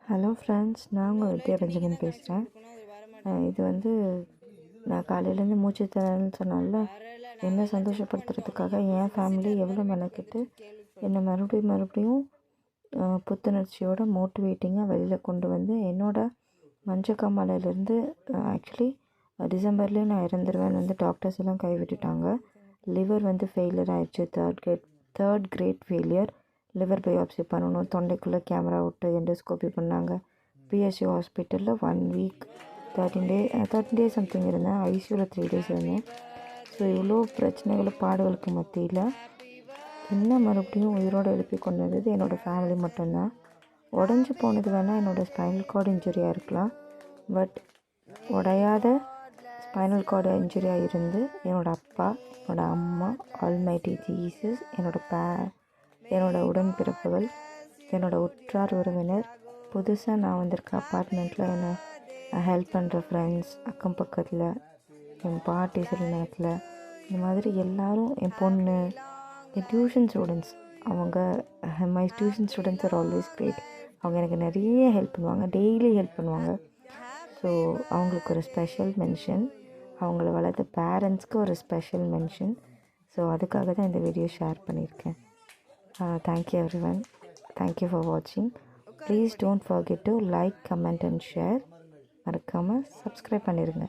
Hello friends, நான் உங்கள் வித்யாரஞ்சனன் பேசுகிறேன். இது நான் காலையிலேருந்து மூச்சு திணறல்னு சொன்னால என்னை சந்தோஷப்படுத்துறதுக்காக என் ஃபேமிலி எவ்வளோ மெனக்கிட்டு என்னை மறுபடியும் புத்துணர்ச்சியோட மோட்டிவேட்டிங்காக வெளியில் கொண்டு வந்து என்னோடய மஞ்சக்காமலையிலேருந்து ஆக்சுவலி டிசம்பர்லேயே நான் இறந்துருவேன் டாக்டர்ஸ் எல்லாம் கைவிட்டுட்டாங்க. லிவர் ஃபெயிலியர் ஆயிடுச்சு. Third grade failure. Liver biopsy பண்ணணும், தொண்டைக்குள்ளே கேமரா விட்டு எண்டோஸ்கோப்பி பண்ணாங்க. பிஎஸ்சி ஹாஸ்பிட்டலில் 1 வீக் 13 டேஸ் சம்திங் இருந்தேன். ஐசியூவில் 3 டேஸ் இருந்தேன். ஸோ இவ்வளோ பிரச்சனைகள் பாடுகளுக்கு மத்தியில் என்ன மறுபடியும் உயிரோடு எழுப்பி கொண்டு வந்தது என்னோடய ஃபேமிலி மட்டும்தான். உடஞ்சி போனது வேணால் என்னோடய ஸ்பைனல் கார்டு இன்ஜுரியாக இருக்கலாம். பட் உடையாத ஸ்பைனல் கார்டு இன்ஜுரியாக இருந்து என்னோடய அப்பா, என்னோடய அம்மா, ஆல்மைட்டி ஜீசஸ், என்னோடய உடன்பிறப்புகள், என்னோடய உற்றார் உறவினர், புதுசாக நான் வந்திருக்க அப்பார்ட்மெண்ட்டில் என்னை ஹெல்ப் பண்ணுற ஃப்ரெண்ட்ஸ், அக்கம் பக்கத்தில் என் பாட்டி சில நேரத்தில், இந்த மாதிரி எல்லோரும், என் பொண்ணு, என் tuition students, my tuition students are always great. அவங்க எனக்கு நிறைய ஹெல்ப் பண்ணுவாங்க, டெய்லி ஹெல்ப் பண்ணுவாங்க. ஸோ அவங்களுக்கு ஒரு ஸ்பெஷல் மென்ஷன். அவங்கள வளர்த்த பேரண்ட்ஸ்க்கு ஒரு ஸ்பெஷல் மென்ஷன். ஸோ அதுக்காக தான் இந்த வீடியோ ஷேர் பண்ணியிருக்கேன். Thank you everyone. Thank you for watching. Please don't forget to like, comment and share. மறக்காமல் சப்ஸ்கிரைப் பண்ணிடுங்க.